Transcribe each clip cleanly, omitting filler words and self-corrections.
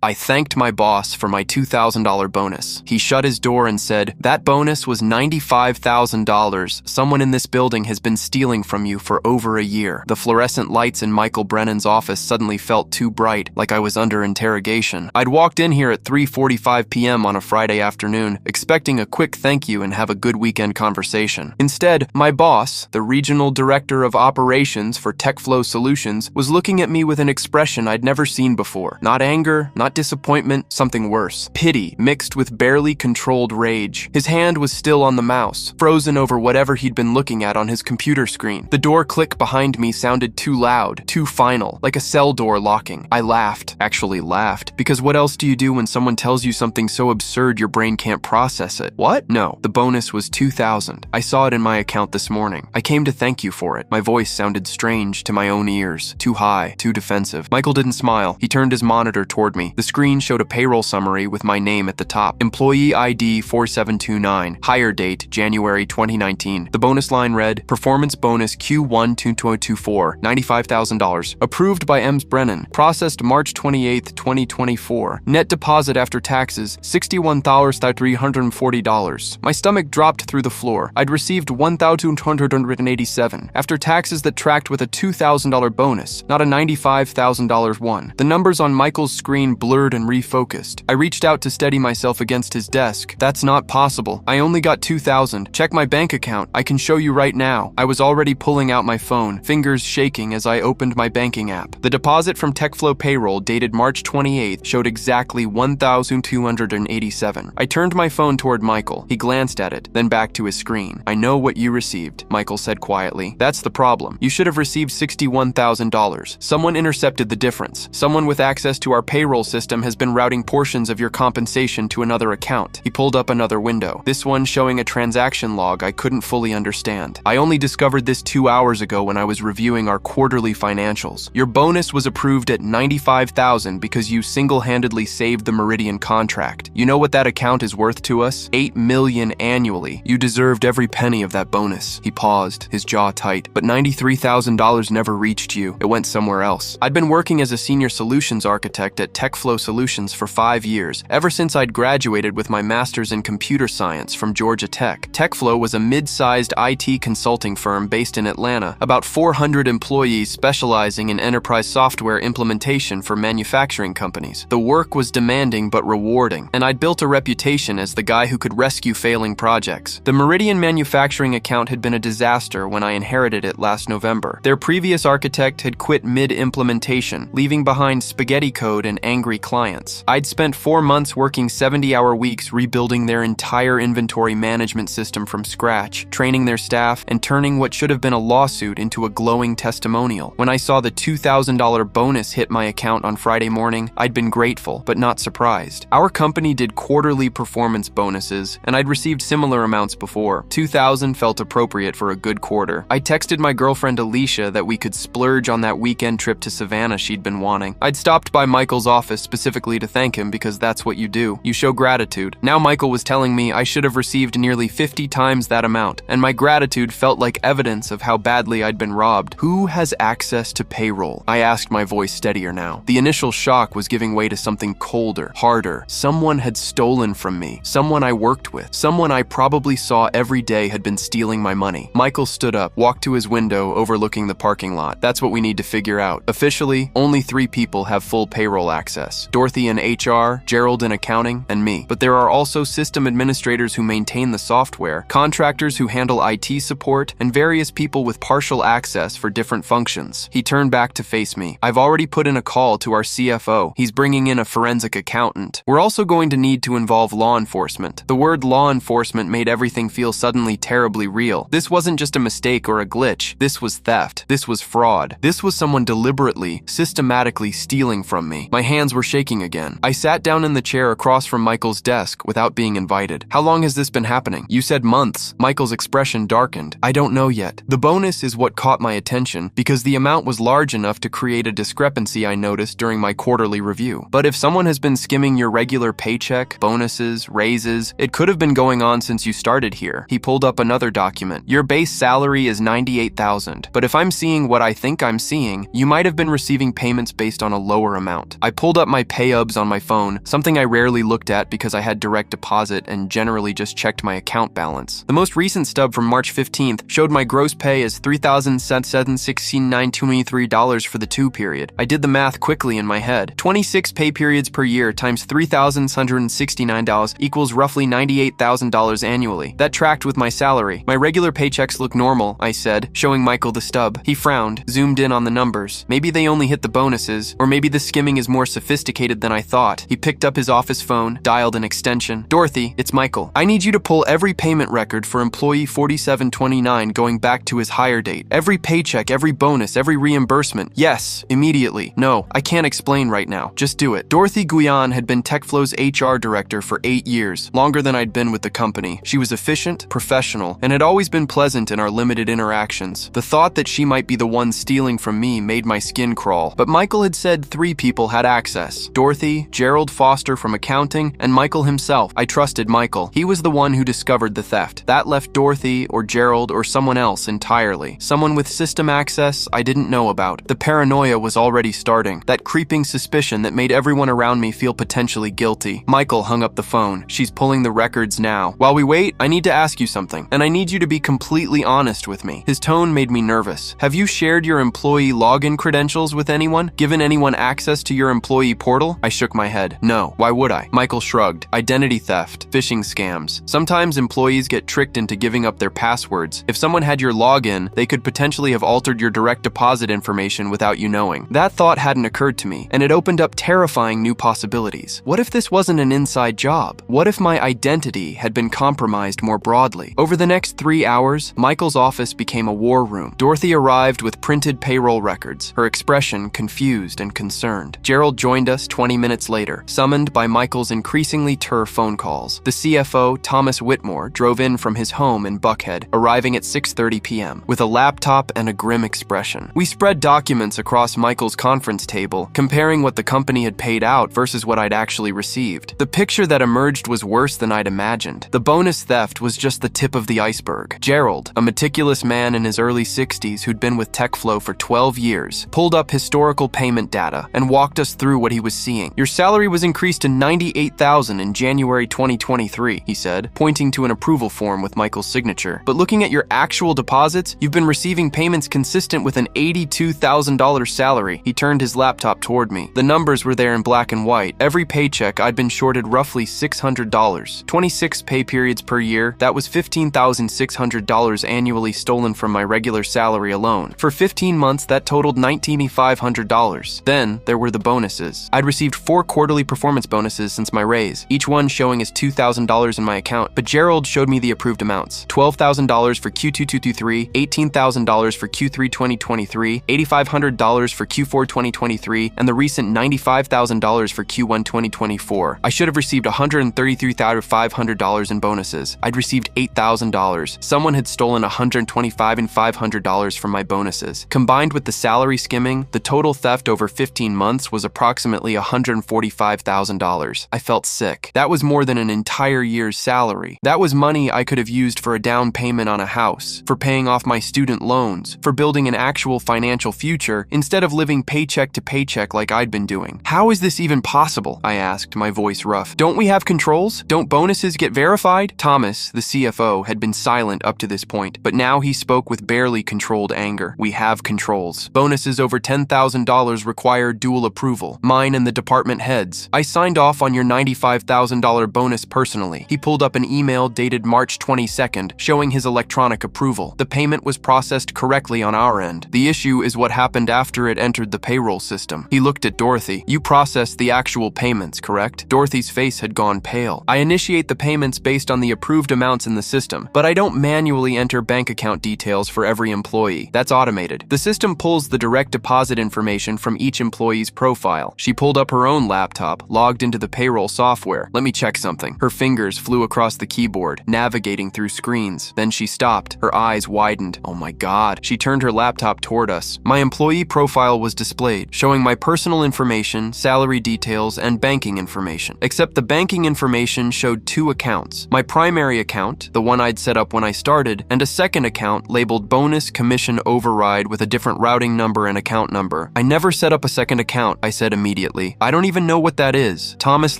I thanked my boss for my $2,000 bonus. He shut his door and said, "That bonus was $95,000. Someone in this building has been stealing from you for over a year." The fluorescent lights in Michael Brennan's office suddenly felt too bright, like I was under interrogation. I'd walked in here at 3:45 p.m. on a Friday afternoon, expecting a quick thank you and have a good weekend conversation. Instead, my boss, the regional director of operations for TechFlow Solutions, was looking at me with an expression I'd never seen before. Not anger, not disappointment, something worse. Pity mixed with barely controlled rage. His hand was still on the mouse, frozen over whatever he'd been looking at on his computer screen. The door click behind me sounded too loud, too final, like a cell door locking. I laughed. Actually laughed, because what else do you do when someone tells you something so absurd your brain can't process it? What? No, the bonus was $2,000. I saw it in my account this morning. I came to thank you for it. My voice sounded strange to my own ears. Too high, too defensive. Michael didn't smile. He turned his monitor toward me. The screen showed a payroll summary with my name at the top. Employee ID 4729. Hire date January 2019. The bonus line read, Performance bonus Q1 2024, $95,000. Approved by Ems Brennan. Processed March 28, 2024. Net deposit after taxes, $61,340. My stomach dropped through the floor. I'd received $1,287 after taxes that tracked with a $2,000 bonus, not a $95,000 one. The numbers on Michael's screen blurred and refocused. I reached out to steady myself against his desk. "That's not possible. I only got $2,000. Check my bank account. I can show you right now." I was already pulling out my phone, fingers shaking as I opened my banking app. The deposit from TechFlow payroll dated March 28th showed exactly $1,287. I turned my phone toward Michael. He glanced at it, then back to his screen. "I know what you received," Michael said quietly. "That's the problem. You should have received $61,000. Someone intercepted the difference. Someone with access to our payroll system has been routing portions of your compensation to another account." He pulled up another window, this one showing a transaction log I couldn't fully understand. "I only discovered this 2 hours ago when I was reviewing our quarterly financials. Your bonus was approved at $95,000 because you single-handedly saved the Meridian contract. You know what that account is worth to us? $8 million annually. You deserved every penny of that bonus." He paused, his jaw tight. "But $93,000 never reached you. It went somewhere else." I'd been working as a senior solutions architect at TechFlow Solutions for 5 years, ever since I'd graduated with my master's in computer science from Georgia Tech. TechFlow was a mid-sized IT consulting firm based in Atlanta, about 400 employees specializing in enterprise software implementation for manufacturing companies. The work was demanding but rewarding, and I'd built a reputation as the guy who could rescue failing projects. The Meridian manufacturing account had been a disaster when I inherited it last November. Their previous architect had quit mid-implementation, leaving behind spaghetti code and angry clients. I'd spent 4 months working 70-hour weeks rebuilding their entire inventory management system from scratch, training their staff, and turning what should have been a lawsuit into a glowing testimonial. When I saw the $2,000 bonus hit my account on Friday morning, I'd been grateful, but not surprised. Our company did quarterly performance bonuses, and I'd received similar amounts before. $2,000 felt appropriate for a good quarter. I texted my girlfriend Alicia that we could splurge on that weekend trip to Savannah she'd been wanting. I'd stopped by Michael's office specifically to thank him because that's what you do. You show gratitude. Now Michael was telling me I should have received nearly 50 times that amount, and my gratitude felt like evidence of how badly I'd been robbed. Who has access to payroll? I asked, my voice steadier now. The initial shock was giving way to something colder, harder. Someone had stolen from me. Someone I worked with. Someone I probably saw every day had been stealing my money. Michael stood up, walked to his window overlooking the parking lot. "That's what we need to figure out. Officially, only 3 people have full payroll access. Dorothy in HR, Gerald in accounting, and me. But there are also system administrators who maintain the software, contractors who handle IT support, and various people with partial access for different functions." He turned back to face me. "I've already put in a call to our CFO. He's bringing in a forensic accountant. We're also going to need to involve law enforcement." The word law enforcement made everything feel suddenly terribly real. This wasn't just a mistake or a glitch. This was theft. This was fraud. This was someone deliberately, systematically stealing from me. My hands were shaking again. I sat down in the chair across from Michael's desk without being invited. "How long has this been happening?" "You said months." Michael's expression darkened. "I don't know yet. The bonus is what caught my attention because the amount was large enough to create a discrepancy I noticed during my quarterly review. But if someone has been skimming your regular paycheck, bonuses, raises, it could have been going on since you started here." He pulled up another document. "Your base salary is $98,000, but if I'm seeing what I think I'm seeing, you might have been receiving payments based on a lower amount." I pulled up my payubs on my phone, something I rarely looked at because I had direct deposit and generally just checked my account balance. The most recent stub from March 15th showed my gross pay as $3,716,923 for the 2 period. I did the math quickly in my head. 26 pay periods per year times $3,169 equals roughly $98,000 annually. That tracked with my salary. My regular paychecks look normal, I said, showing Michael the stub. He frowned, zoomed in on the numbers. Maybe they only hit the bonuses, or maybe the skimming is more sophisticated than I thought. He picked up his office phone, dialed an extension. Dorothy, it's Michael. I need you to pull every payment record for employee 4729 going back to his hire date. Every paycheck, every bonus, every reimbursement. Yes, immediately. No, I can't explain right now. Just do it. Dorothy Guyan had been TechFlow's HR director for 8 years, longer than I'd been with the company. She was efficient, professional, and had always been pleasant in our limited interactions. The thought that she might be the one stealing from me made my skin crawl. But Michael had said 3 people had access: Dorothy, Gerald Foster from accounting, and Michael himself. I trusted Michael. He was the one who discovered the theft. That left Dorothy or Gerald or someone else entirely. Someone with system access I didn't know about. The paranoia was already starting. That creeping suspicion that made everyone around me feel potentially guilty. Michael hung up the phone. She's pulling the records now. While we wait, I need to ask you something, and I need you to be completely honest with me. His tone made me nervous. Have you shared your employee login credentials with anyone? Given anyone access to your employee portal? I shook my head. No. Why would I? Michael shrugged. Identity theft, phishing scams. Sometimes employees get tricked into giving up their passwords. If someone had your login, they could potentially have altered your direct deposit information without you knowing. That thought hadn't occurred to me, and it opened up terrifying new possibilities. What if this wasn't an inside job? What if my identity had been compromised more broadly? Over the next 3 hours, Michael's office became a war room. Dorothy arrived with printed payroll records, her expression confused and concerned. Gerald joined us 20 minutes later, summoned by Michael's increasingly turf phone calls. The CFO, Thomas Whitmore, drove in from his home in Buckhead, arriving at 6:30 p.m. with a laptop and a grim expression. We spread documents across Michael's conference table, comparing what the company had paid out versus what I'd actually received. The picture that emerged was worse than I'd imagined. The bonus theft was just the tip of the iceberg. Gerald, a meticulous man in his early 60s who'd been with TechFlow for 12 years, pulled up historical payment data and walked us through what he was seeing. Your salary was increased to $98,000 in January 2023, he said, pointing to an approval form with Michael's signature. But looking at your actual deposits, you've been receiving payments consistent with an $82,000 salary. He turned his laptop toward me. The numbers were there in black and white. Every paycheck, I'd been shorted roughly $600. 26 pay periods per year, that was $15,600 annually stolen from my regular salary alone. For 15 months, that totaled $19,500. Then, there were the bonuses. I'd received 4 quarterly performance bonuses since my raise, each one showing as $2,000 in my account, but Gerald showed me the approved amounts. $12,000 for Q2 2023, $18,000 for Q3 2023, $8,500 for Q4 2023, and the recent $95,000 for Q1 2024. I should have received $133,500 in bonuses. I'd received $8,000. Someone had stolen $125,500 from my bonuses. Combined with the salary skimming, the total theft over 15 months was approximately $145,000. I felt sick. That was more than an entire year's salary. That was money I could have used for a down payment on a house, for paying off my student loans, for building an actual financial future, instead of living paycheck to paycheck like I'd been doing. How is this even possible? I asked, my voice rough. Don't we have controls? Don't bonuses get verified? Thomas, the CFO, had been silent up to this point, but now he spoke with barely controlled anger. We have controls. Bonuses over $10,000 require dual approval, mine and the department heads. I signed off on your $95,000 bonus personally. He pulled up an email dated March 22nd, showing his electronic approval. The payment was processed correctly on our end. The issue is what happened after it entered the payroll system. He looked at Dorothy. You processed the actual payments, correct? Dorothy's face had gone pale. I initiate the payments based on the approved amounts in the system, but I don't manually enter bank account details for every employee. That's automated. The system pulls the direct deposit information from each employee's profile. She pulled up her own laptop, logged into the payroll software. Let me check something. Her fingers flew across the keyboard, navigating through screens. Then she stopped. Her eyes widened. Oh my God. She turned her laptop toward us. My employee profile was displayed, showing my personal information, salary details, and banking information. Except the banking information showed 2 accounts. My primary account, the one I'd set up when I started, and a second account labeled Bonus Commission Override with a different routing number and account number. I never set up a second account, I said immediately. immediately. I don't even know what that is. Thomas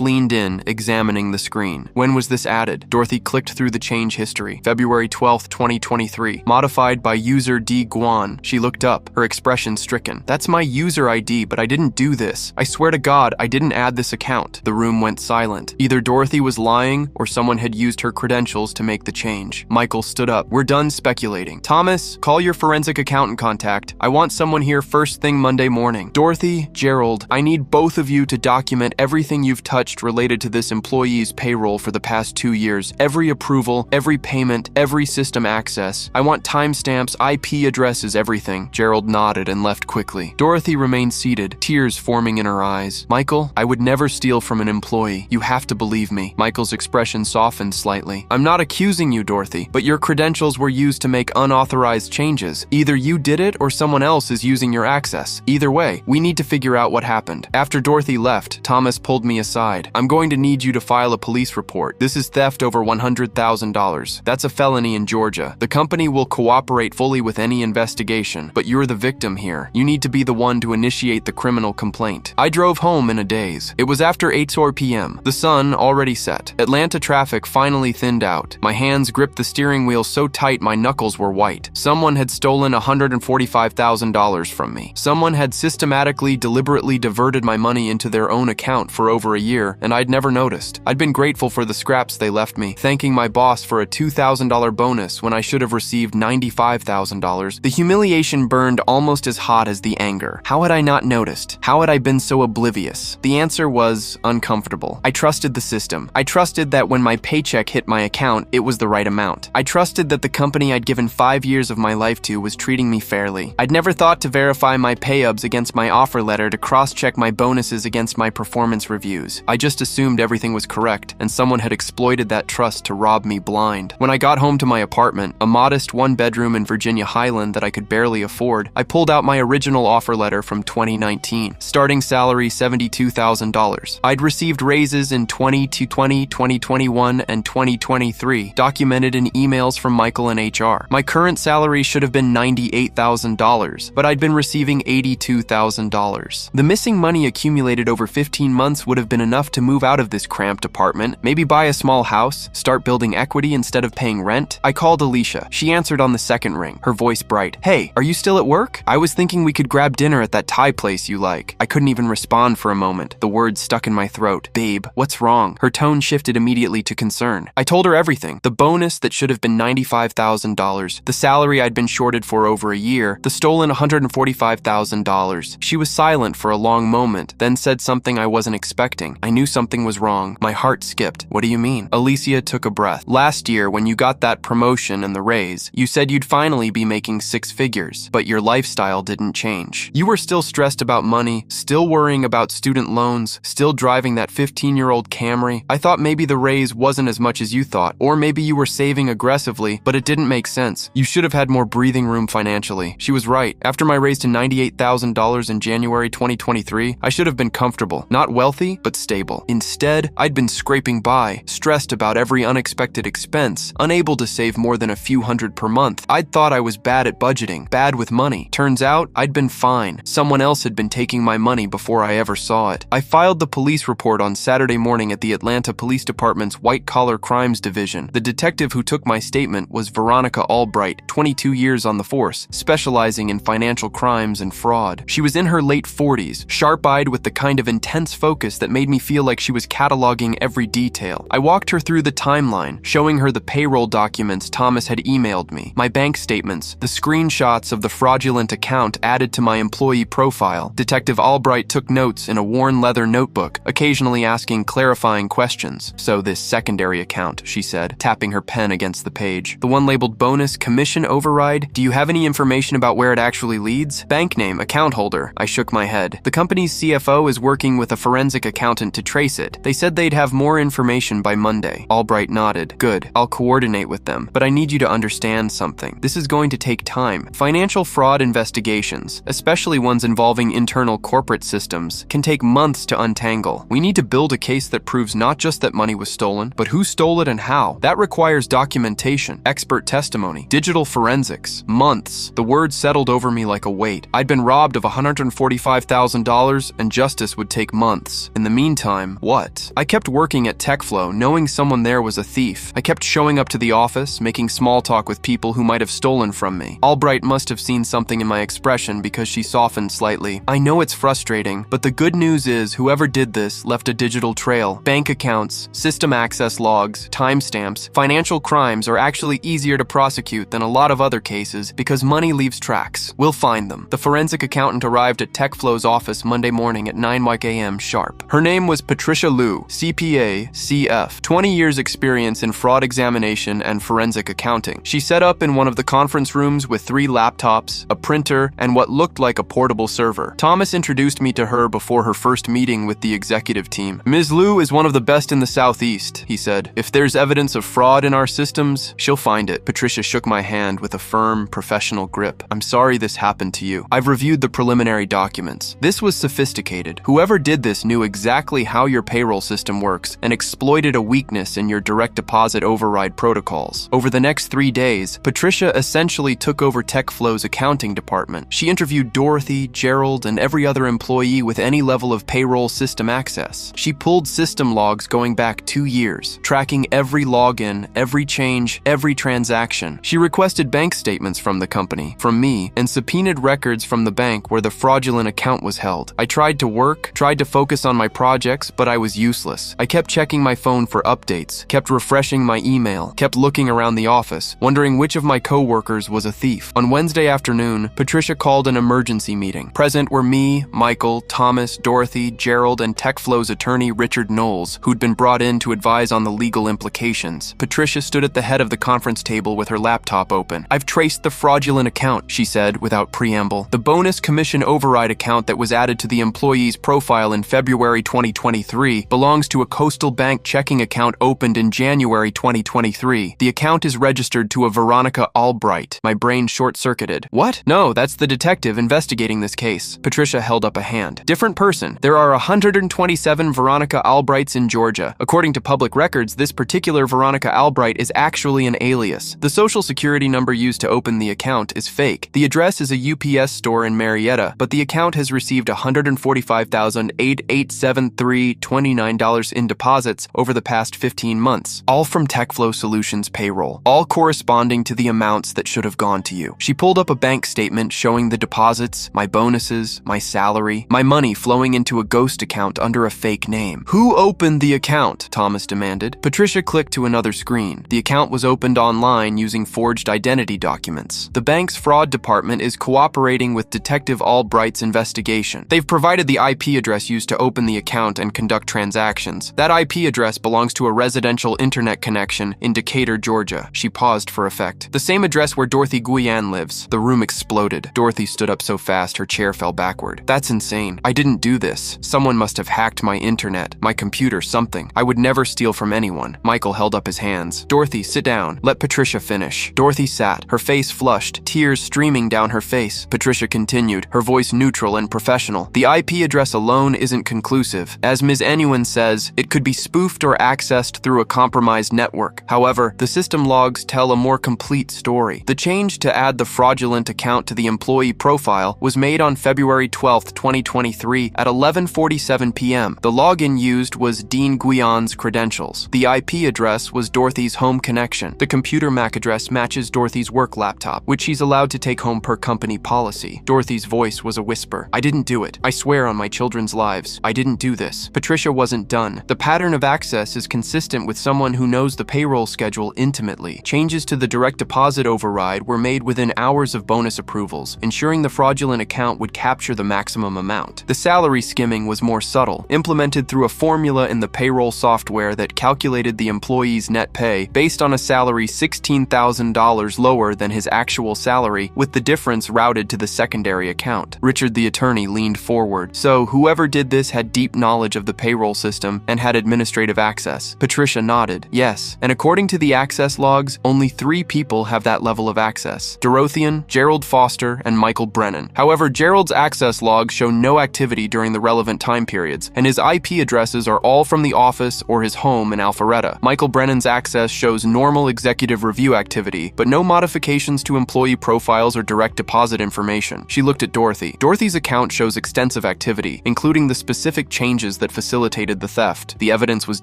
leaned in, examining the screen. When was this added? Dorothy clicked through the change history. February 12th, 2023. Modified by user D. Guan. She looked up, her expression stricken. That's my user ID, but I didn't do this. I swear to God, I didn't add this account. The room went silent. Either Dorothy was lying, or someone had used her credentials to make the change. Michael stood up. We're done speculating. Thomas, call your forensic accountant contact. I want someone here first thing Monday morning. Dorothy, Gerald, I need both of you to document everything you've touched related to this employee's payroll for the past 2 years. Every approval, every payment, every system access. I want timestamps, IP addresses, everything. Gerald nodded and left quickly. Dorothy remained seated, tears forming in her eyes. Michael, I would never steal from an employee. You have to believe me. Michael's expression softened slightly. I'm not accusing you, Dorothy, but your credentials were used to make unauthorized changes. Either you did it or someone else is using your access. Either way, we need to figure out what happened. After Dorothy left, Thomas pulled me aside. I'm going to need you to file a police report. This is theft over $100,000. That's a felony in Georgia. The company will cooperate fully with any investigation, but you're the victim here. You need to be the one to initiate the criminal complaint. I drove home in a daze. It was after 8 p.m. The sun already set. Atlanta traffic finally thinned out. My hands gripped the steering wheel so tight my knuckles were white. Someone had stolen $145,000 from me. Someone had systematically, deliberately diverted my money into their own account for over a year, and I'd never noticed. I'd been grateful for the scraps they left me, thanking my boss for a $2,000 bonus when I should have received $95,000. The humiliation burned almost as hot as the anger. How had I not noticed? How had I been so oblivious? The answer was uncomfortable. I trusted the system. I trusted that when my paycheck hit my account, it was the right amount. I trusted that the company I'd given 5 years of my life to was treating me fairly. I'd never thought to verify my pay-ups against my offer letter to cross-check my bonuses against my performance reviews. I just assumed everything was correct, and someone had exploited that trust to rob me blind. When I got home to my apartment, a modest one-bedroom in Virginia Highland that I could barely afford, I pulled out my original offer letter from 2019. Starting salary $72,000. I'd received raises in 2020, 2021, and 2023, documented in emails from Michael and HR. My current salary should have been $98,000, but I'd been receiving $82,000. The missing money accumulated over 15 months would have been enough to move out of this cramped apartment, maybe buy a small house, start building equity instead of paying rent. I called Alicia. She answered on the second ring, her voice bright. Hey, are you still at work? I was thinking we could grab dinner at that Thai place you like. I couldn't even respond for a moment. The words stuck in my throat. Babe, what's wrong? Her tone shifted immediately to concern. I told her everything. The bonus that should have been $95,000, the salary I'd been shorted for over a year, the stolen $145,000. She was silent for a long moment, then said something I wasn't expecting. I knew something was wrong. My heart skipped. What do you mean? Alicia took a breath. Last year, when you got that promotion and the raise, you said you'd finally be making 6 figures, but your lifestyle didn't change. You were still stressed about money, still worrying about student loans, still driving that 15-year-old Camry. I thought maybe the raise wasn't as much as you thought, or maybe you were saving aggressively, but it didn't make sense. You should have had more breathing room financially. She was right. After my raise to $98,000 in January 2023, I should have been comfortable, not wealthy, but stable. Instead, I'd been scraping by, stressed about every unexpected expense, unable to save more than a few hundred per month. I'd thought I was bad at budgeting, bad with money. Turns out, I'd been fine. Someone else had been taking my money before I ever saw it. I filed the police report on Saturday morning at the Atlanta Police Department's White-Collar Crimes Division. The detective who took my statement was Veronica Albright, 22 years on the force, specializing in financial crimes and fraud. She was in her late 40s, sharp-eyed with the kind of intense focus that made me feel like she was cataloging every detail. I walked her through the timeline, showing her the payroll documents Thomas had emailed me, my bank statements, the screenshots of the fraudulent account added to my employee profile. Detective Albright took notes in a worn leather notebook, occasionally asking clarifying questions. So this secondary account, she said, tapping her pen against the page. The one labeled bonus commission override? Do you have any information about where it actually leads? Bank name, account holder. I shook my head. The company's CFO is working with a forensic accountant to trace it. They said they'd have more information by Monday. Albright nodded. Good. I'll coordinate with them. But I need you to understand something. This is going to take time. Financial fraud investigations, especially ones involving internal corporate systems, can take months to untangle. We need to build a case that proves not just that money was stolen, but who stole it and how. That requires documentation, expert testimony, digital forensics. Months. The words settled over me like a weight. I'd been robbed of $145,000 years, and justice would take months. In the meantime, what? I kept working at TechFlow, knowing someone there was a thief. I kept showing up to the office, making small talk with people who might have stolen from me. Albright must have seen something in my expression because she softened slightly. I know it's frustrating, but the good news is whoever did this left a digital trail. Bank accounts, system access logs, timestamps, financial crimes are actually easier to prosecute than a lot of other cases because money leaves tracks. We'll find them. The forensic accountant arrived at TechFlow's office Monday morning at 9 a.m. sharp. Her name was Patricia Liu, CPA, CF, 20 years experience in fraud examination and forensic accounting. She set up in one of the conference rooms with 3 laptops, a printer, and what looked like a portable server. Thomas introduced me to her before her first meeting with the executive team. Ms. Liu is one of the best in the Southeast, he said. If there's evidence of fraud in our systems, she'll find it. Patricia shook my hand with a firm, professional grip. I'm sorry this happened to you. I've reviewed the preliminary documents. This was sophisticated. Whoever did this knew exactly how your payroll system works and exploited a weakness in your direct deposit override protocols. Over the next 3 days, Patricia essentially took over TechFlow's accounting department. She interviewed Dorothy, Gerald, and every other employee with any level of payroll system access. She pulled system logs going back 2 years, tracking every login, every change, every transaction. She requested bank statements from the company, from me, and subpoenaed records from the bank where the fraudulent account was held. I tried to work, tried to focus on my projects, but I was useless. I kept checking my phone for updates, kept refreshing my email, kept looking around the office, wondering which of my co-workers was a thief. On Wednesday afternoon, Patricia called an emergency meeting. Present were me, Michael, Thomas, Dorothy, Gerald, and TechFlow's attorney Richard Knowles, who'd been brought in to advise on the legal implications. Patricia stood at the head of the conference table with her laptop open. I've traced the fraudulent account, she said without preamble. The bonus commission override account that was added to the employee's profile in February 2023 belongs to a Coastal Bank checking account opened in January 2023. The account is registered to a Veronica Albright. My brain short-circuited. What? No, that's the detective investigating this case. Patricia held up a hand. Different person. There are 127 Veronica Albrights in Georgia. According to public records, this particular Veronica Albright is actually an alias. The social security number used to open the account is fake. The address is a UPS store in Marietta, but the account has received $145,873.29 in deposits over the past 15 months, all from TechFlow Solutions payroll, all corresponding to the amounts that should have gone to you. She pulled up a bank statement showing the deposits, my bonuses, my salary, my money flowing into a ghost account under a fake name. Who opened the account? Thomas demanded. Patricia clicked to another screen. The account was opened online using forged identity documents. The bank's fraud department is cooperating with Detective Albright's investigation. They've provided the IP address used to open the account and conduct transactions. That IP address belongs to a residential internet connection in Decatur, Georgia. She paused for effect. The same address where Dorothy Guyan lives. The room exploded. Dorothy stood up so fast her chair fell backward. That's insane. I didn't do this. Someone must have hacked my internet, my computer, something. I would never steal from anyone. Michael held up his hands. Dorothy, sit down. Let Patricia finish. Dorothy sat, her face flushed, tears streaming down her face. Patricia continued, her voice neutral and professional. The IP address alone isn't conclusive. As Ms. Enuan says, it could be spoofed or accessed through a compromised network. However, the system logs tell a more complete story. The change to add the fraudulent account to the employee profile was made on February 12, 2023 at 11:47 p.m. The login used was Dean Guyan's credentials. The IP address was Dorothy's home connection. The computer MAC address matches Dorothy's work laptop, which she's allowed to take home per company policy. Dorothy's voice was a whisper. I didn't do it. I swear on my children's lives. I didn't do this. Patricia wasn't done. The pattern of access is consistent with someone who knows the payroll schedule intimately. Changes to the direct deposit override were made within hours of bonus approvals, ensuring the fraudulent account would capture the maximum amount. The salary skimming was more subtle, implemented through a formula in the payroll software that calculated the employee's net pay based on a salary $16,000 lower than his actual salary, with the difference routed to the secondary account. Richard the attorney leaned forward. So, whoever did this had deep knowledge of the payroll system and had administrative access. Patricia nodded. Yes, and according to the access logs, only 3 people have that level of access. Dorothian, Gerald Foster, and Michael Brennan. However, Gerald's access logs show no activity during the relevant time periods, and his IP addresses are all from the office or his home in Alpharetta. Michael Brennan's access shows normal executive review activity, but no modifications to employee profiles or direct deposit information. She looked at Dorothy. Dorothy's account shows extensive months of activity, including the specific changes that facilitated the theft. The evidence was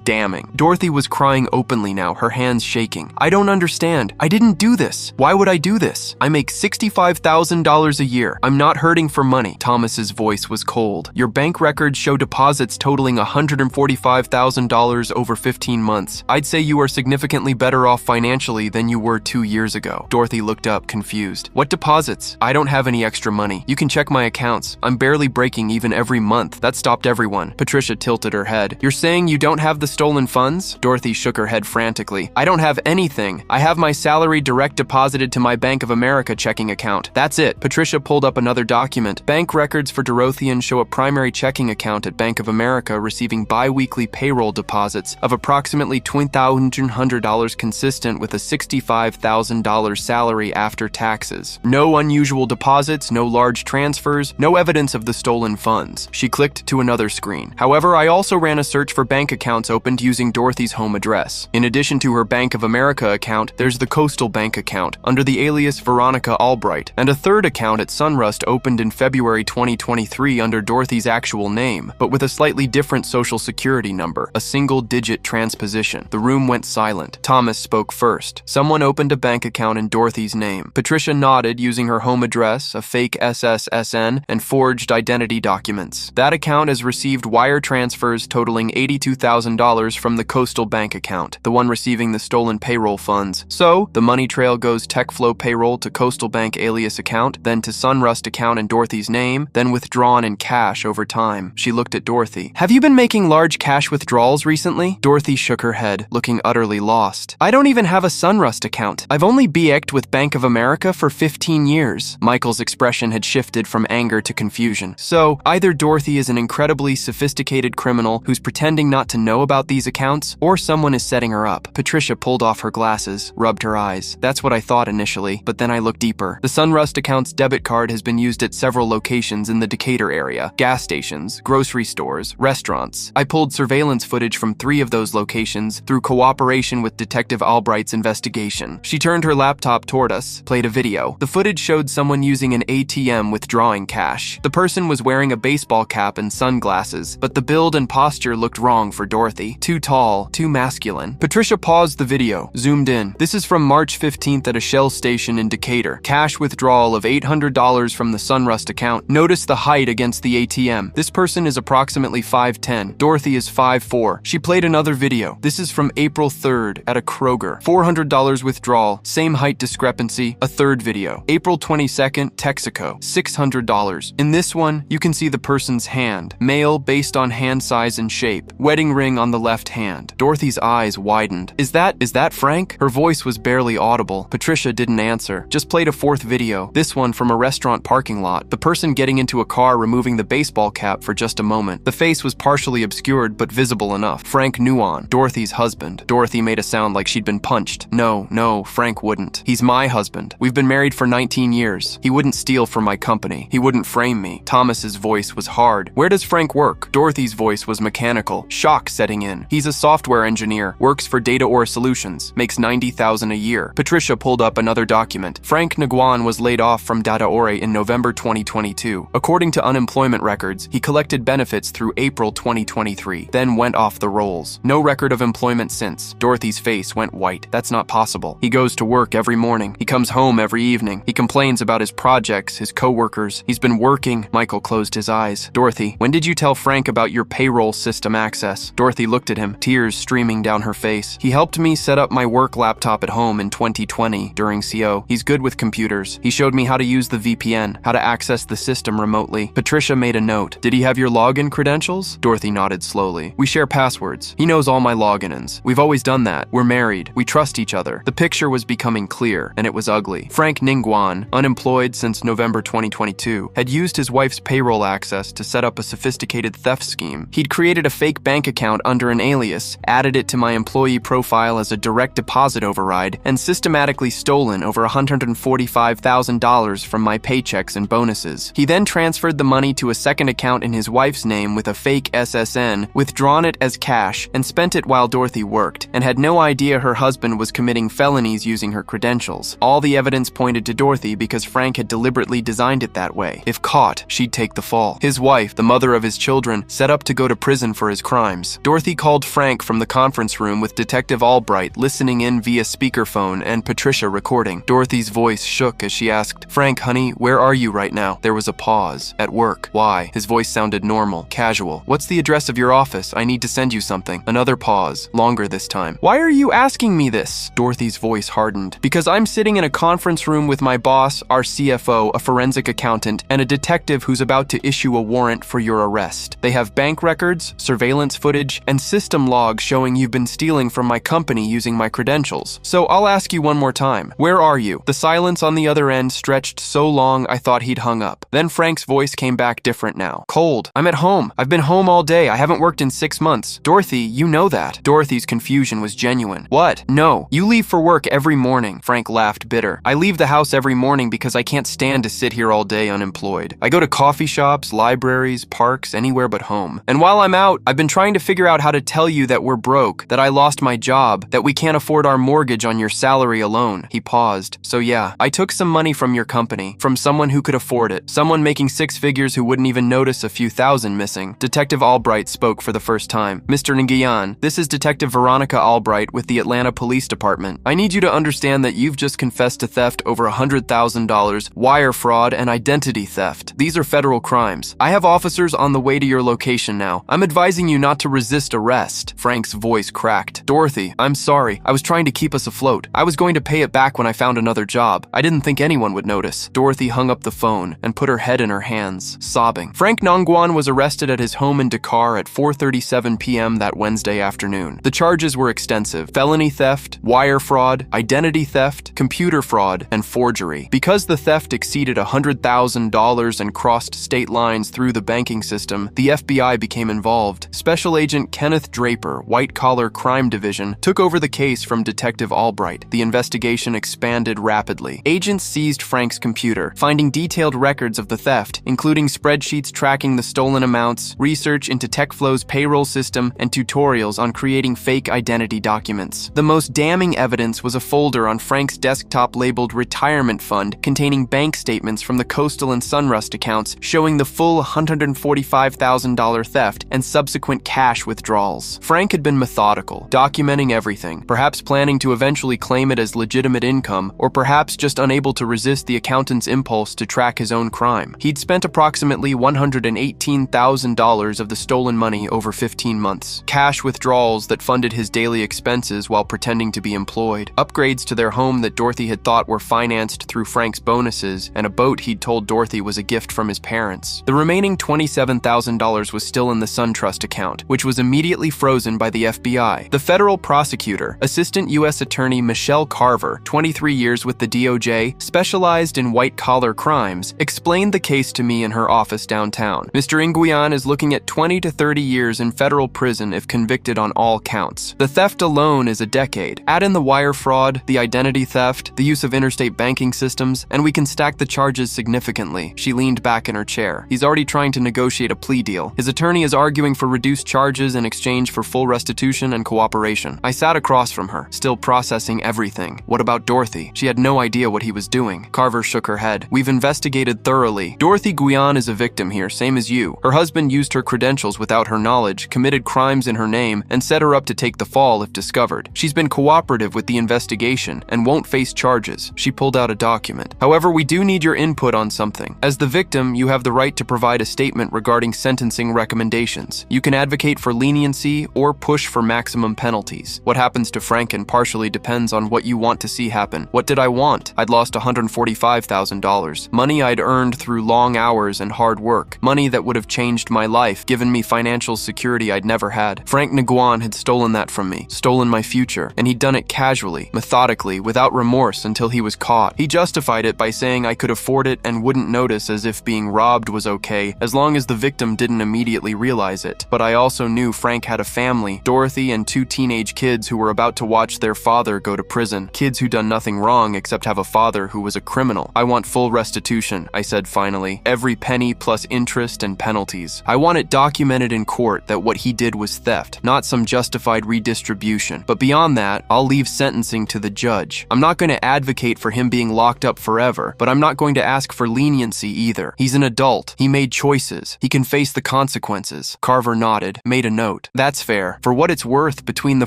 damning. Dorothy was crying openly now, her hands shaking. I don't understand. I didn't do this. Why would I do this? I make $65,000 a year. I'm not hurting for money. Thomas's voice was cold. Your bank records show deposits totaling $145,000 over 15 months. I'd say you are significantly better off financially than you were 2 years ago. Dorothy looked up, confused. What deposits? I don't have any extra money. You can check my accounts. I'm barely breaking even every month. That stopped everyone. Patricia tilted her head. You're saying you don't have the stolen funds? Dorothy shook her head frantically. I don't have anything. I have my salary direct deposited to my Bank of America checking account. That's it. Patricia pulled up another document. Bank records for Dorothian show a primary checking account at Bank of America receiving bi-weekly payroll deposits of approximately $2,100 consistent with a $65,000 salary after taxes. No unusual deposits, no large transfers, no evidence of the stolen funds. She clicked to another screen. However, I also ran a search for bank accounts opened using Dorothy's home address. In addition to her Bank of America account, there's the Coastal Bank account under the alias Veronica Albright, and a third account at Sunrust opened in February 2023 under Dorothy's actual name, but with a slightly different social security number, a single-digit transposition. The room went silent. Thomas spoke first. Someone opened a bank account in Dorothy's name. Patricia nodded using her home address, a fake SSSN, and forged identity documents. That account has received wire transfers totaling $82,000 from the Coastal Bank account, the one receiving the stolen payroll funds. So, the money trail goes TechFlow payroll to Coastal Bank alias account, then to Sunrust account in Dorothy's name, then withdrawn in cash over time. She looked at Dorothy. Have you been making large cash withdrawals recently? Dorothy shook her head, looking utterly lost. I don't even have a Sunrust account. I've only BX'd with Bank of America for 15 years. Michael's expression had shifted from anger to confusion. So, either Dorothy is an incredibly sophisticated criminal who's pretending not to know about these accounts, or someone is setting her up. Patricia pulled off her glasses, rubbed her eyes. That's what I thought initially, but then I looked deeper. The Sunrust account's debit card has been used at several locations in the Decatur area: gas stations, grocery stores, restaurants. I pulled surveillance footage from 3 of those locations through cooperation with Detective Albright's investigation. She turned her laptop toward us, played a video. The footage showed someone using an ATM withdrawing cash. The person was wearing a baseball cap and sunglasses, but the build and posture looked wrong for Dorothy. Too tall, too masculine. Patricia paused the video, zoomed in. This is from March 15th at a Shell station in Decatur. Cash withdrawal of $800 from the Sunrust account. Notice the height against the ATM. This person is approximately 5'10". Dorothy is 5'4". She played another video. This is from April 3rd at a Kroger. $400 withdrawal, same height discrepancy. A third video. April 22nd, Texaco. $600. In this one, you can see the person's hand. Male based on hand size and shape. Wedding ring on the left hand. Dorothy's eyes widened. Is that Frank? Her voice was barely audible. Patricia didn't answer. Just played a fourth video. This one from a restaurant parking lot. The person getting into a car removing the baseball cap for just a moment. The face was partially obscured but visible enough. Frank Nuon, Dorothy's husband. Dorothy made a sound like she'd been punched. No, Frank wouldn't. He's my husband. We've been married for 19 years. He wouldn't steal from my company. He wouldn't frame me. Thomas's voice was hard. Where does Frank work? Dorothy's voice was mechanical. Shock setting in. He's a software engineer. Works for Data Or Solutions. Makes $90,000 a year. Patricia pulled up another document. Frank Nguyen was laid off from Data Ore in November 2022. According to unemployment records, he collected benefits through April 2023, then went off the rolls. No record of employment since. Dorothy's face went white. That's not possible. He goes to work every morning. He comes home every evening. He complains about his projects, his coworkers. He's been working. Michael closed his eyes. Dorothy, when did you tell Frank about your payroll system access? Dorothy looked at him, tears streaming down her face. He helped me set up my work laptop at home in 2020 during CO. He's good with computers. He showed me how to use the VPN, how to access the system remotely. Patricia made a note. Did he have your login credentials? Dorothy nodded slowly. We share passwords. He knows all my login-ins. We've always done that. We're married. We trust each other. The picture was becoming clear, and it was ugly. Frank Nguyen, unemployed since November 2022, had used his wife's payroll access to set up a sophisticated theft scheme. He'd created a fake bank account under an alias, added it to my employee profile as a direct deposit override, and systematically stolen over $145,000 from my paychecks and bonuses. He then transferred the money to a second account in his wife's name with a fake SSN, withdrawn it as cash, and spent it while Dorothy worked, and had no idea her husband was committing felonies using her credentials. All the evidence pointed to Dorothy because Frank had deliberately designed it that way. If caught, she'd take the the fall. His wife, the mother of his children, set up to go to prison for his crimes. Dorothy called Frank from the conference room with Detective Albright listening in via speakerphone and Patricia recording. Dorothy's voice shook as she asked, "Frank, honey, where are you right now?" There was a pause. "At work." "Why?" His voice sounded normal, casual. "What's the address of your office? I need to send you something." Another pause, longer this time. "Why are you asking me this?" Dorothy's voice hardened. "Because I'm sitting in a conference room with my boss, our CFO, a forensic accountant, and a detective who's about to issue a warrant for your arrest. They have bank records, surveillance footage, and system logs showing you've been stealing from my company using my credentials. So I'll ask you one more time. Where are you?" The silence on the other end stretched so long I thought he'd hung up. Then Frank's voice came back different now. "Cold. I'm at home. I've been home all day. I haven't worked in 6 months. Dorothy, you know that." Dorothy's confusion was genuine. "What? No. You leave for work every morning." Frank laughed bitter. "I leave the house every morning because I can't stand to sit here all day unemployed. I go to coffee shops, libraries, parks, anywhere but home. And while I'm out, I've been trying to figure out how to tell you that we're broke, that I lost my job, that we can't afford our mortgage on your salary alone." He paused. "So yeah, I took some money from your company, from someone who could afford it, someone making 6 figures who wouldn't even notice a few thousand missing." Detective Albright spoke for the first time. "Mr. Nguyen, this is Detective Veronica Albright with the Atlanta Police Department. I need you to understand that you've just confessed to theft over $100,000, wire fraud, and identity theft. These are federal crimes. I have officers on the way to your location now. I'm advising you not to resist arrest." Frank's voice cracked. "Dorothy, I'm sorry. I was trying to keep us afloat. I was going to pay it back when I found another job. I didn't think anyone would notice." Dorothy hung up the phone and put her head in her hands, sobbing. Frank Nguyen was arrested at his home in Dakar at 4:37 p.m. that Wednesday afternoon. The charges were extensive: felony theft, wire fraud, identity theft, computer fraud, and forgery. Because the theft exceeded $100,000 and crossed state lines through the banking system, the FBI became involved. Special Agent Kenneth Draper, White Collar Crime Division, took over the case from Detective Albright. The investigation expanded rapidly. Agents seized Frank's computer, finding detailed records of the theft, including spreadsheets tracking the stolen amounts, research into TechFlow's payroll system, and tutorials on creating fake identity documents. The most damning evidence was a folder on Frank's desktop labeled Retirement Fund containing bank statements from the Coastal and Sunrust accounts showing the full $145,000 theft and subsequent cash withdrawals. Frank had been methodical, documenting everything, perhaps planning to eventually claim it as legitimate income, or perhaps just unable to resist the accountant's impulse to track his own crime. He'd spent approximately $118,000 of the stolen money over 15 months. Cash withdrawals that funded his daily expenses while pretending to be employed, upgrades to their home that Dorothy had thought were financed through Frank's bonuses, and a boat he'd told Dorothy was a gift from his parents. The remaining $27,000 was still in the SunTrust account, which was immediately frozen by the FBI. The federal prosecutor, Assistant U.S. Attorney Michelle Carver, 23 years with the DOJ, specialized in white-collar crimes, explained the case to me in her office downtown. "Mr. Nguyen is looking at 20 to 30 years in federal prison if convicted on all counts. The theft alone is a decade. Add in the wire fraud, the identity theft, the use of interstate banking systems, and we can stack the charges significantly." She leaned back in her chair. "He's already trying to negotiate a plea deal. His attorney is arguing for reduced charges in exchange for full restitution and cooperation." I sat across from her, still processing everything. What about Dorothy? She had no idea what he was doing. Carver shook her head. "We've investigated thoroughly. Dorothy Nguyen is a victim here, same as you. Her husband used her credentials without her knowledge, committed crimes in her name, and set her up to take the fall if discovered. She's been cooperative with the investigation and won't face charges." She pulled out a document. "However, we do need your input on something. As the victim, you have the right to provide a statement regarding sentencing recommendations. You can advocate for leniency or push for maximum penalties. What happens to Franken partially depends on what you want to see happen. What did I want? I'd lost $145,000. Money I'd earned through long hours and hard work. Money that would have changed my life, given me financial security I'd never had. Frank Nguyen had stolen that from me, stolen my future, and he'd done it casually, methodically, without remorse until he was caught. He justified it by saying I could afford it and wouldn't notice, as if being robbed was okay, as long as the victim didn't immediately realize it. But I also knew Frank had a family, Dorothy and 2 teenage kids who were about to watch their father go to prison. Kids who'd done nothing wrong except have a father who was a criminal. I want full restitution, I said finally. Every penny plus interest and penalties. I want it documented in court that what he did was theft, not some justified redistribution. But beyond that, I'll leave sentencing to the judge. I'm not going to advocate for him being locked up forever, but I'm not going to ask for leniency either. He's an adult. adult. He made choices. He can face the consequences. Carver nodded, made a note. That's fair. For what it's worth, between the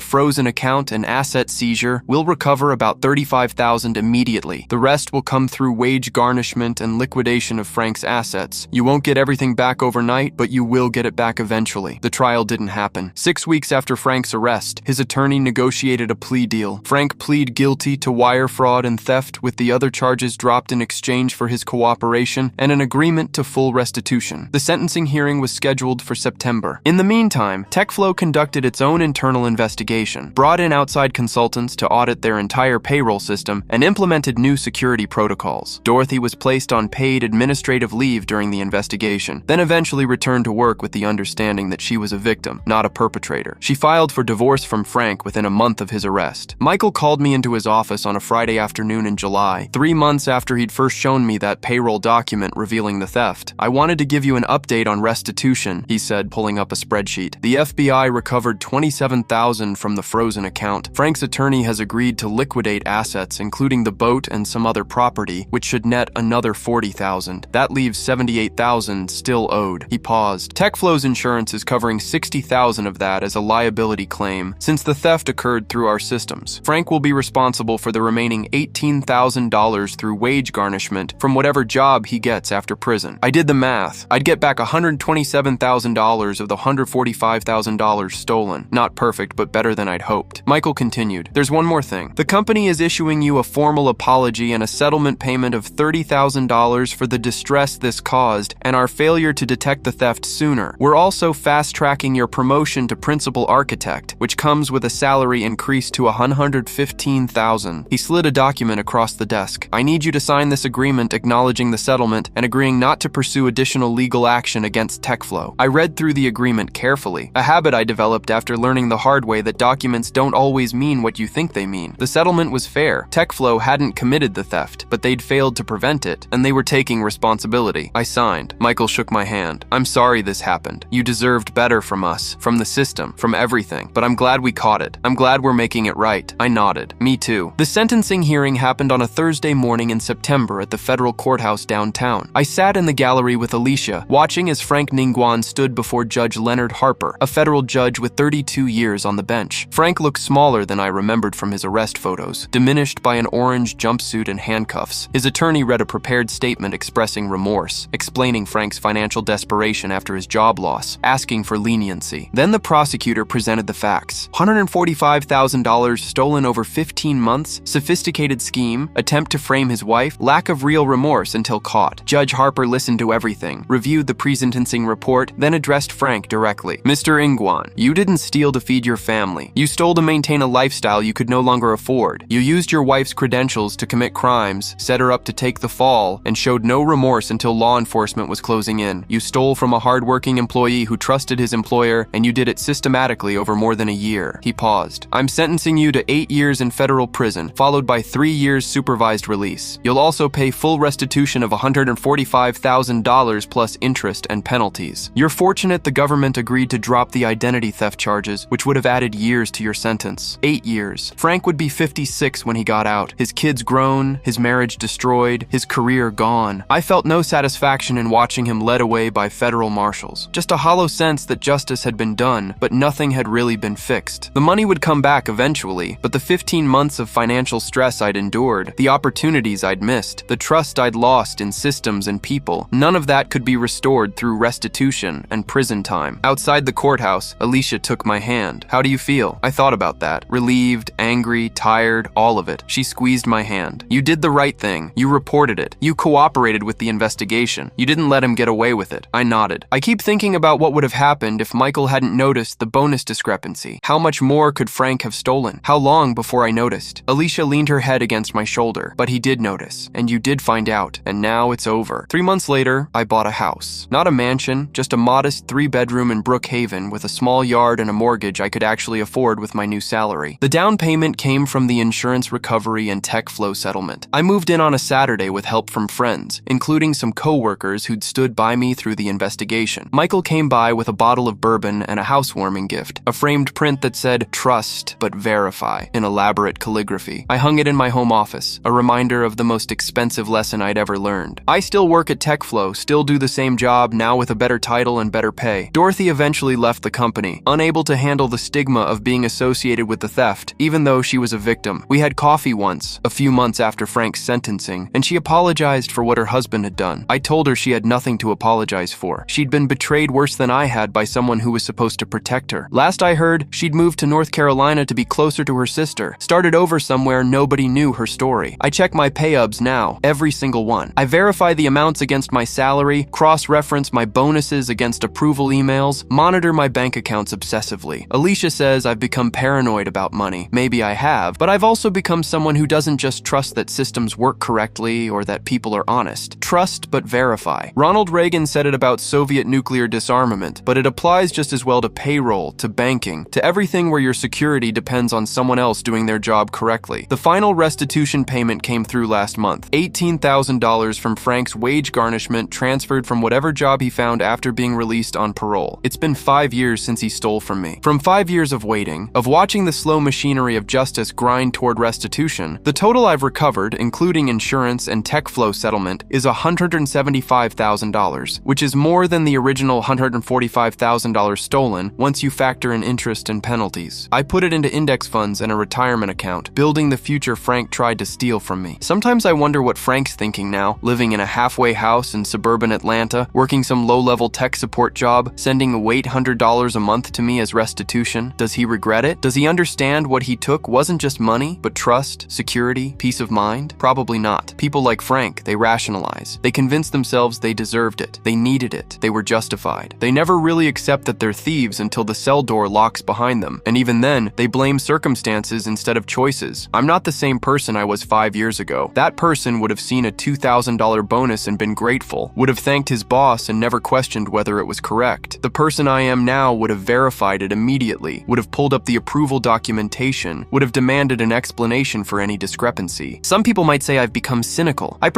frozen account and asset seizure, we'll recover about $35,000 immediately. The rest will come through wage garnishment and liquidation of Frank's assets. You won't get everything back overnight, but you will get it back eventually. The trial didn't happen. 6 weeks after Frank's arrest, his attorney negotiated a plea deal. Frank pleaded guilty to wire fraud and theft, with the other charges dropped in exchange for his cooperation and an agreement to full restitution. The sentencing hearing was scheduled for September. In the meantime, TechFlow conducted its own internal investigation, brought in outside consultants to audit their entire payroll system, and implemented new security protocols. Dorothy was placed on paid administrative leave during the investigation, then eventually returned to work with the understanding that she was a victim, not a perpetrator. She filed for divorce from Frank within a month of his arrest. Michael called me into his office on a Friday afternoon in July, 3 months after he'd first shown me that payroll document revealing the theft. I wanted to give you an update on restitution, he said, pulling up a spreadsheet. The FBI recovered $27,000 from the frozen account. Frank's attorney has agreed to liquidate assets, including the boat and some other property, which should net another $40,000. That leaves $78,000 still owed. He paused. TechFlow's insurance is covering $60,000 of that as a liability claim, since the theft occurred through our systems. Frank will be responsible for the remaining $18,000 through wage garnishment from whatever job he gets after prison. I did the math. I'd get back $127,000 of the $145,000 stolen. Not perfect, but better than I'd hoped. Michael continued, "There's one more thing. The company is issuing you a formal apology and a settlement payment of $30,000 for the distress this caused and our failure to detect the theft sooner. We're also fast-tracking your promotion to principal architect, which comes with a salary increase to $115,000. He slid a document across the desk. "I need you to sign this agreement acknowledging the settlement and agreeing not to pursue additional legal action against TechFlow." I read through the agreement carefully, a habit I developed after learning the hard way that documents don't always mean what you think they mean. The settlement was fair. TechFlow hadn't committed the theft, but they'd failed to prevent it, and they were taking responsibility. I signed. Michael shook my hand. "I'm sorry this happened. You deserved better from us, from the system, from everything, but I'm glad we caught it. I'm glad we're making it right." I nodded. "Me too." The sentencing hearing happened on a Thursday morning in September at the federal courthouse downtown. I sat in the gallery with Alicia, watching as Frank Ningguan stood before Judge Leonard Harper, a federal judge with 32 years on the bench. Frank looked smaller than I remembered from his arrest photos, diminished by an orange jumpsuit and handcuffs. His attorney read a prepared statement expressing remorse, explaining Frank's financial desperation after his job loss, asking for leniency. Then the prosecutor presented the facts. $145,000 stolen over 15 months, sophisticated scheme, attempt to frame his wife, lack of real remorse until caught. Judge Harper listened to everything, reviewed the pre-sentencing report, then addressed Frank directly. "Mr. Ningguan, you didn't steal to feed your family. You stole to maintain a lifestyle you could no longer afford. You used your wife's credentials to commit crimes, set her up to take the fall, and showed no remorse until law enforcement was closing in. You stole from a hard-working employee who trusted his employer, and you did it systematically over more than a year." He paused. "I'm sentencing you to 8 years in federal prison, followed by 3 years supervised release. You'll also pay full restitution of $145,000 plus interest and penalties. You're fortunate the government agreed to drop the identity theft charges, which would have added years to your sentence. 8 years. Frank would be 56 when he got out. His kids grown, his marriage destroyed, his career gone. I felt no satisfaction in watching him led away by federal marshals. Just a hollow sense that justice had been done, but nothing had really been fixed. The money would come back eventually, but the 15 months of financial stress I'd endured, the opportunities I'd missed, the trust I'd lost in systems and people, none of that could be restored through restitution and prison time." Outside the courthouse, Alicia took my hand. "How do you feel?" I thought about that. Relieved, angry, tired, all of it. She squeezed my hand. "You did the right thing. You reported it. You cooperated with the investigation. You didn't let him get away with it." I nodded. "I keep thinking about what would have happened if Michael hadn't noticed the bonus discrepancy. How much more could Frank have stolen? How long before I noticed?" Alicia leaned her head against my shoulder. "But he did notice, and you did find out, and now it's over." 3 months later, I bought a house. Not a mansion, just a modest 3-bedroom in Brookhaven with a small yard and a mortgage I could actually afford with my new salary. The down payment came from the insurance recovery and TechFlow settlement. I moved in on a Saturday with help from friends, including some co-workers who'd stood by me through the investigation. Michael came by with a bottle of bourbon and a housewarming gift, a framed print that said, "Trust, but verify," in elaborate calligraphy. I hung it in my home office, a reminder of the most expensive lesson I'd ever learned. I still work at TechFlow flow, still do the same job, now with a better title and better pay. Dorothy eventually left the company, unable to handle the stigma of being associated with the theft, even though she was a victim. We had coffee once, a few months after Frank's sentencing, and she apologized for what her husband had done. I told her she had nothing to apologize for. She'd been betrayed worse than I had by someone who was supposed to protect her. Last I heard, she'd moved to North Carolina to be closer to her sister, started over somewhere nobody knew her story. I check my pay-ubs now, every single one. I verify the amounts against my salary, cross-reference my bonuses against approval emails, monitor my bank accounts obsessively. Alicia says I've become paranoid about money. Maybe I have, but I've also become someone who doesn't just trust that systems work correctly or that people are honest. Trust but verify. Ronald Reagan said it about Soviet nuclear disarmament, but it applies just as well to payroll, to banking, to everything where your security depends on someone else doing their job correctly. The final restitution payment came through last month. $18,000 from Frank's wage garnishment transferred from whatever job he found after being released on parole. It's been 5 years since he stole from me. From 5 years of waiting, of watching the slow machinery of justice grind toward restitution, the total I've recovered, including insurance and tech flow settlement, is $175,000, which is more than the original $145,000 stolen once you factor in interest and penalties. I put it into index funds and a retirement account, building the future Frank tried to steal from me. Sometimes I wonder what Frank's thinking now, living in a halfway house in suburban Atlanta, working some low-level tech support job, sending $800 a month to me as restitution. Does he regret it? Does he understand what he took wasn't just money, but trust, security, peace of mind? Probably not. People like Frank, they rationalize. They convince themselves they deserved it. They needed it. They were justified. They never really accept that they're thieves until the cell door locks behind them. And even then, they blame circumstances instead of choices. I'm not the same person I was 5 years ago. That person would have seen a $2,000 bonus and been grateful, would have thanked his boss and never questioned whether it was correct. The person I am now would have verified it immediately, would have pulled up the approval documentation, would have demanded an explanation for any discrepancy. Some people might say I've become cynical. I